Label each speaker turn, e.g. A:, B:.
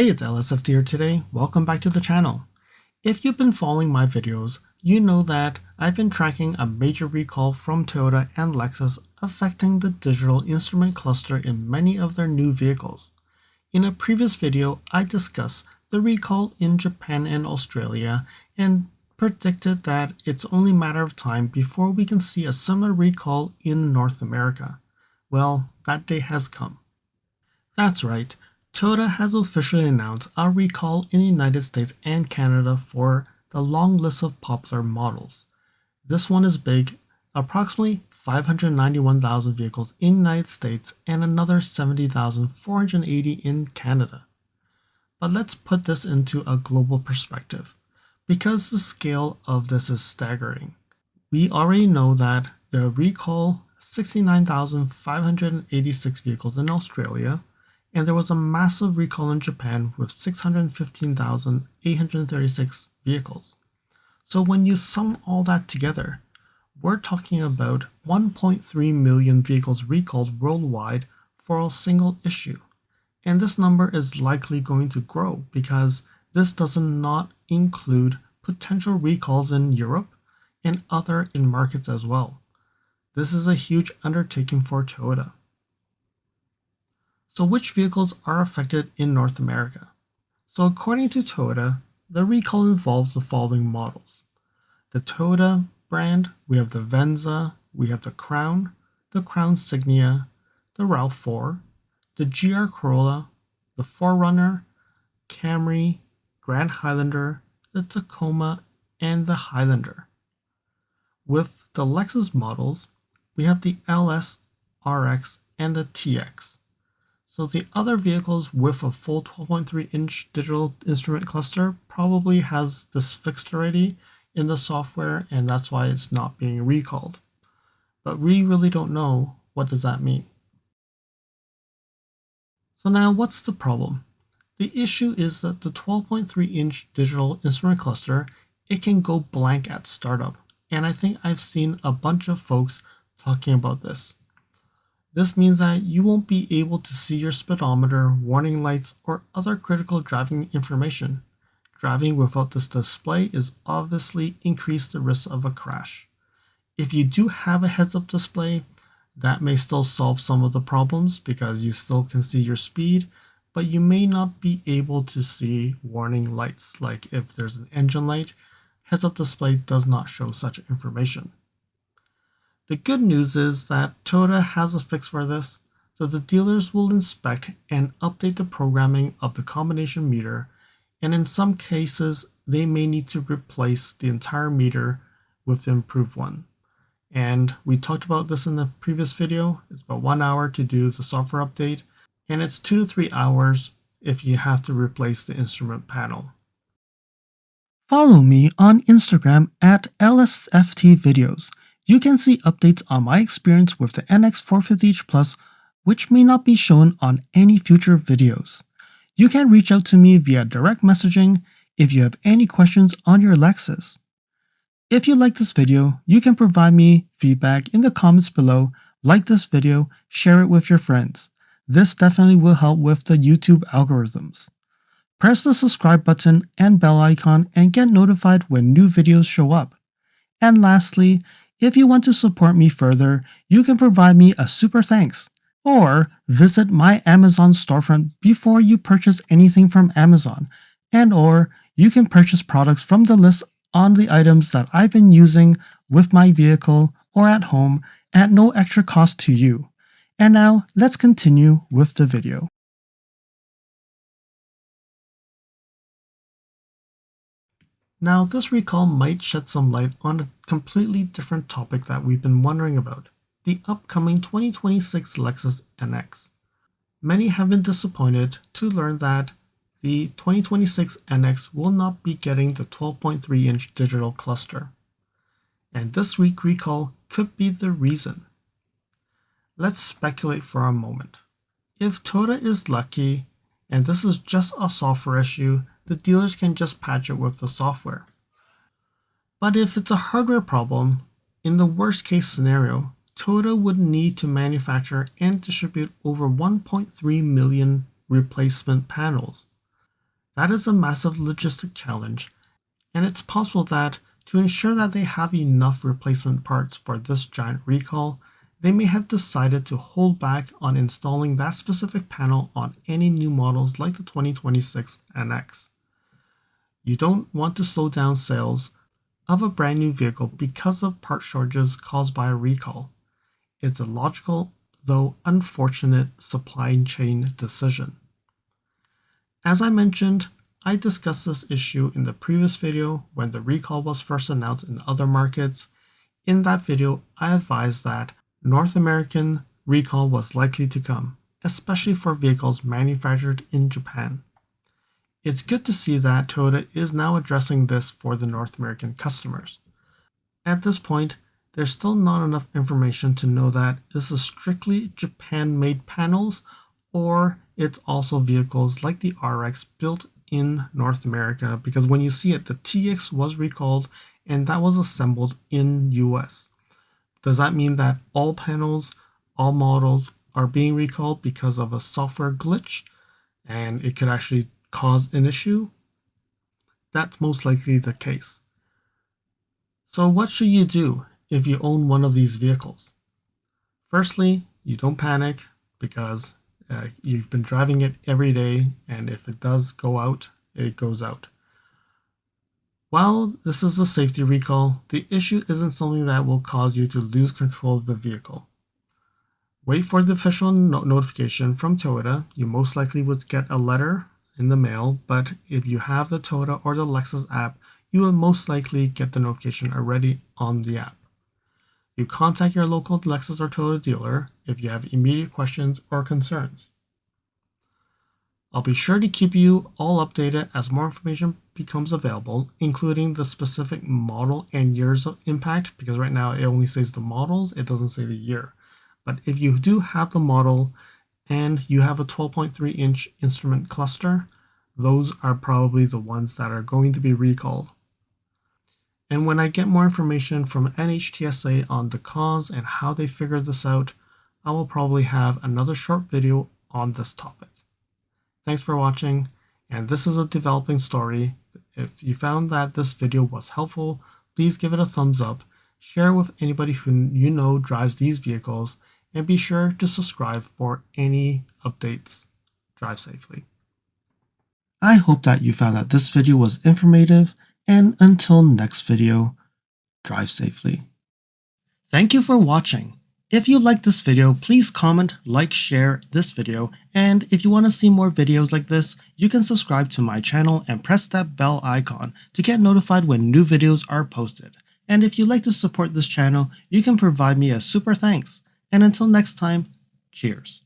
A: Hey, it's LSFT here today. Welcome back to the channel. If you've been following my videos, you know that I've been tracking a major recall from Toyota and Lexus affecting the digital instrument cluster in many of their new vehicles. In a previous video, I discussed the recall in Japan and Australia and predicted that it's only a matter of time before we can see a similar recall in North America. Well, that day has come. That's right. Toyota has officially announced a recall in the United States and Canada for the long list of popular models. This one is big, approximately 591,000 vehicles in the United States and another 70,480 in Canada. But let's put this into a global perspective, because the scale of this is staggering. We already know that the recall 69,586 vehicles in Australia, and there was a massive recall in Japan with 615,836 vehicles. So when you sum all that together, we're talking about 1.3 million vehicles recalled worldwide for a single issue. And this number is likely going to grow because this does not include potential recalls in Europe and other in markets as well. This is a huge undertaking for Toyota. So which vehicles are affected in North America? So according to Toyota, the recall involves the following models. The Toyota brand, we have the Venza, we have the Crown Signia, the RAV4, the GR Corolla, the 4Runner, Camry, Grand Highlander, the Tacoma, and the Highlander. With the Lexus models, we have the LS, RX, and the TX. So the other vehicles with a full 12.3-inch digital instrument cluster probably has this fixed already in the software, and that's why it's not being recalled. But we really don't know what does that mean. So now what's the problem? The issue is that the 12.3-inch digital instrument cluster, it can go blank at startup. And I think I've seen a bunch of folks talking about this. This means that you won't be able to see your speedometer, warning lights, or other critical driving information. Driving without this display is obviously increase the risk of a crash. If you do have a heads-up display, that may still solve some of the problems because you still can see your speed, but you may not be able to see warning lights. Like if there's an engine light, heads-up display does not show such information. The good news is that Toyota has a fix for this, so the dealers will inspect and update the programming of the combination meter, and in some cases, they may need to replace the entire meter with the improved one. And we talked about this in the previous video. It's about 1 hour to do the software update, and it's 2 to 3 hours if you have to replace the instrument panel. Follow me on Instagram at LSFT Videos. You can see updates on my experience with the NX 450h Plus, which may not be shown on any future videos. You can reach out to me via direct messaging if you have any questions on your Lexus. If you like this video, you can provide me feedback in the comments below, like this video, share it with your friends. This definitely will help with the YouTube algorithms. Press the subscribe button and bell icon and get notified when new videos show up. And lastly, if you want to support me further, you can provide me a super thanks, or visit my Amazon storefront before you purchase anything from Amazon, or you can purchase products from the list on the items that I've been using with my vehicle or at home at no extra cost to you. And now let's continue with the video. Now, this recall might shed some light on a completely different topic that we've been wondering about, the upcoming 2026 Lexus NX. Many have been disappointed to learn that the 2026 NX will not be getting the 12.3-inch digital cluster. And this week recall could be the reason. Let's speculate for a moment. If Toyota is lucky, and this is just a software issue, the dealers can just patch it with the software. But if it's a hardware problem, in the worst case scenario, Toyota would need to manufacture and distribute over 1.3 million replacement panels. That is a massive logistic challenge, and it's possible that to ensure that they have enough replacement parts for this giant recall, they may have decided to hold back on installing that specific panel on any new models like the 2026 NX. You don't want to slow down sales of a brand new vehicle because of part shortages caused by a recall. It's a logical, though unfortunate, supply chain decision. As I mentioned, I discussed this issue in the previous video when the recall was first announced in other markets. In that video, I advised that North American recall was likely to come, especially for vehicles manufactured in Japan. It's good to see that Toyota is now addressing this for the North American customers. At this point, there's still not enough information to know that this is strictly Japan-made panels or it's also vehicles like the RX built in North America, because when you see it, the TX was recalled and that was assembled in US. Does that mean that all panels, all models are being recalled because of a software glitch and it could actually cause an issue? That's most likely the case. So what should you do if you own one of these vehicles? Firstly, you don't panic because you've been driving it every day, and if it does go out, it goes out. While this is a safety recall, the issue isn't something that will cause you to lose control of the vehicle. Wait for the official notification from Toyota. You most likely would get a letter in the mail, but if you have the Toyota or the Lexus app, you will most likely get the notification already on the app. You contact your local Lexus or Toyota dealer if you have immediate questions or concerns. I'll be sure to keep you all updated as more information becomes available, including the specific model and years of impact, because right now it only says the models, it doesn't say the year. But if you do have the model and you have a 12.3-inch instrument cluster, those are probably the ones that are going to be recalled. And when I get more information from NHTSA on the cause and how they figured this out, I will probably have another short video on this topic. Thanks for watching, and this is a developing story. If you found that this video was helpful, please give it a thumbs up, share with anybody who you know drives these vehicles, and be sure to subscribe for any updates. Drive safely. I hope that you found that this video was informative, and until next video, drive safely. Thank you for watching. If you liked this video, please comment, like, share this video, and if you want to see more videos like this, you can subscribe to my channel and press that bell icon to get notified when new videos are posted. And if you'd like to support this channel, you can provide me a super thanks. And until next time, cheers.